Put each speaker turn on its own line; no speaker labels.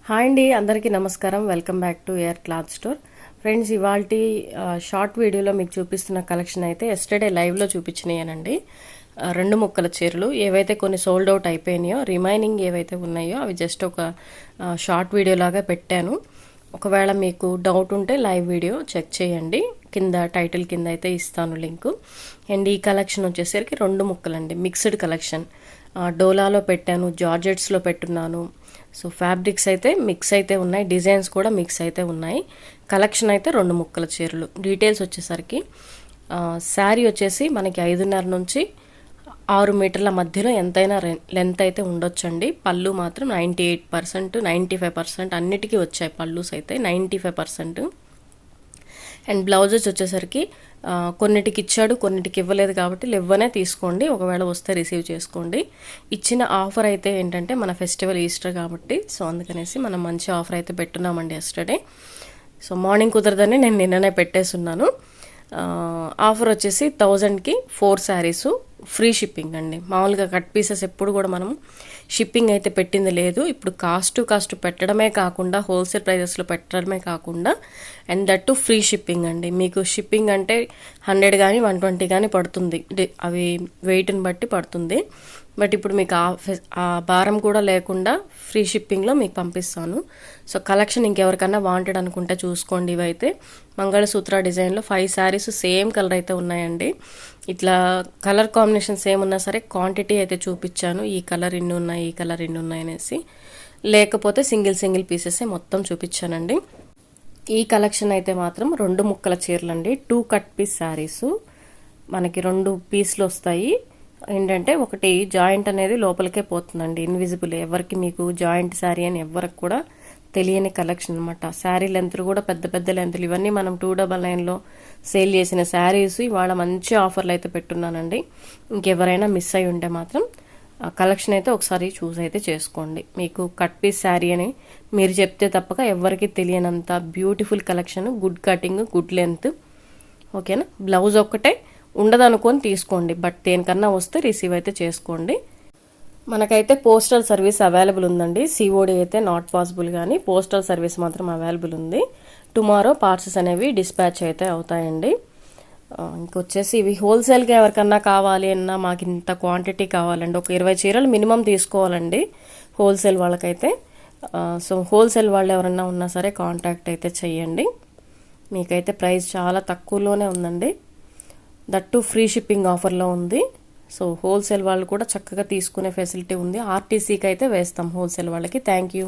Hi అండి, అందరికీ నమస్కారం. Welcome back to air cloth store. Friends, ఇవాల్టి షార్ట్ వీడియోలో మీకు చూపిస్తున్న కలెక్షన్ అయితే ఎస్టర్డే లైవ్లో చూపించినాయనండి. 2 ముక్కల చీరలు ఏవైతే కొన్ని సోల్డ్ అవుట్ అయిపోయినాయో, రిమైనింగ్ ఏవైతే ఉన్నాయో అవి జస్ట్ ఒక షార్ట్ వీడియో లాగా పెట్టాను. ఒకవేళ మీకు డౌట్ ఉంటే లైవ్ వీడియో చెక్ చేయండి. కింద టైటిల్ కింద అయితే ఇస్తాను లింకు. అండ్ ఈ కలెక్షన్ వచ్చేసరికి 2 ముక్కలండి, మిక్స్డ్ కలెక్షన్. డోలాలో పెట్టాను, జార్జెట్స్లో పెట్టున్నాను. సో ఫ్యాబ్రిక్స్ అయితే మిక్స్ అయితే ఉన్నాయి, డిజైన్స్ కూడా మిక్స్ అయితే ఉన్నాయి. కలెక్షన్ అయితే 2 ముక్కల చీరలు. డీటెయిల్స్ వచ్చేసరికి శారీ వచ్చేసి మనకి 5.5 నుంచి 6 మీటర్ల మధ్యలో ఎంతైనా లెంత్ అయితే ఉండొచ్చండి. పళ్ళు మాత్రం 98%, 95% అన్నిటికీ వచ్చాయి. పళ్ళుస్ అయితే 95%. అండ్ బ్లౌజెస్ వచ్చేసరికి కొన్నిటికి ఇచ్చాడు, కొన్నిటికి ఇవ్వలేదు కాబట్టి ఇవ్వనే తీసుకోండి. ఒకవేళ వస్తే రిసీవ్ చేసుకోండి. ఇచ్చిన ఆఫర్ అయితే ఏంటంటే మన ఫెస్టివల్ ఈస్టర్ కాబట్టి, సో అందుకనేసి మనం మంచి ఆఫర్ అయితే పెట్టున్నామండి ఎస్టర్డే. సో మార్నింగ్ కుదరదని నేను నిన్ననే పెట్టేస్తున్నాను. ఆఫర్ వచ్చేసి 1000కి 4 శారీసు, ఫ్రీ షిప్పింగ్ అండి. మామూలుగా కట్ పీసెస్ ఎప్పుడు కూడా మనం షిప్పింగ్ అయితే పెట్టింది లేదు. ఇప్పుడు కాస్ట్ పెట్టడమే కాకుండా, హోల్సేల్ ప్రైజెస్లో పెట్టడమే కాకుండా, అండ్ దట్టు ఫ్రీ షిప్పింగ్ అండి. మీకు షిప్పింగ్ అంటే 100 కానీ 120 కానీ పడుతుంది, అవి వెయిట్ని బట్టి పడుతుంది. బట్ ఇప్పుడు మీకు ఆ భారం కూడా లేకుండా ఫ్రీ షిప్పింగ్లో మీకు పంపిస్తాను. సో కలెక్షన్ ఇంకెవరికన్నా వాంటెడ్ అనుకుంటే చూసుకోండి. ఇవైతే మంగళసూత్ర డిజైన్లో 5 శారీస్ సేమ్ కలర్ అయితే ఉన్నాయండి. ఇట్లా కలర్ కాంబినేషన్ సేమ్ ఉన్నా సరే క్వాంటిటీ అయితే చూపించాను. ఈ కలర్ ఇన్ని ఉన్నాయి, ఈ కలర్ ఇన్ని ఉన్నాయి అనేసి. లేకపోతే సింగిల్ పీసెస్ మొత్తం చూపించానండి. ఈ కలెక్షన్ అయితే మాత్రం 2 ముక్కల చీరలండి. 2 కట్ పీస్ శారీసు మనకి 2 పీస్లు వస్తాయి. ఏంటంటే ఒకటి జాయింట్ అనేది లోపలికే పోతుందండి, ఇన్విజిబుల్. ఎవరికి మీకు జాయింట్ శారీ అని ఎవరికి కూడా తెలియని కలెక్షన్ అనమాట. శారీ లెంత్లు కూడా పెద్ద లెంత్లు. ఇవన్నీ మనం 299లో సేల్ చేసిన శారీస్ ఇవాళ మంచి ఆఫర్లు అయితే పెట్టున్నానండి. ఇంకెవరైనా మిస్ అయి ఉంటే మాత్రం కలెక్షన్ అయితే ఒకసారి చూస్ అయితే చేసుకోండి. మీకు కట్ పీస్ శారీ అని మీరు చెప్తే తప్పక ఎవరికి తెలియనంత beautiful collection, good cutting, good length. ఓకేనా? బ్లౌజ్ ఒక్కటే ఉండదనుకొని తీసుకోండి, బట్ దేనికన్నా వస్తే రిసీవ్ అయితే చేసుకోండి. మనకైతే పోస్టల్ సర్వీస్ అవైలబుల్ ఉందండి. సిఓడి అయితే నాట్ పాసిబుల్, కానీ పోస్టల్ సర్వీస్ మాత్రం అవైలబుల్ ఉంది. టుమారో పార్సెస్ అనేవి డిస్పాచ్ అయితే అవుతాయండి. ఇంకొచ్చేసి ఇవి హోల్సేల్గా ఎవరికన్నా కావాలి అన్నా, మాకు ఇంత క్వాంటిటీ కావాలండి, ఒక 20 చీరలు మినిమం తీసుకోవాలండి హోల్సేల్ వాళ్ళకైతే. సో హోల్సేల్ వాళ్ళు ఎవరన్నా ఉన్నా సరే కాంటాక్ట్ అయితే చెయ్యండి. మీకైతే ప్రైస్ చాలా తక్కువలోనే ఉందండి. దట్టు ఫ్రీ షిప్పింగ్ ఆఫర్లో ఉంది. సో హోల్సేల్ వాళ్ళు కూడా చక్కగా తీసుకునే ఫెసిలిటీ ఉంది. ఆర్టీసీకి అయితే వేస్తాం హోల్సేల్ వాళ్ళకి. Thank you.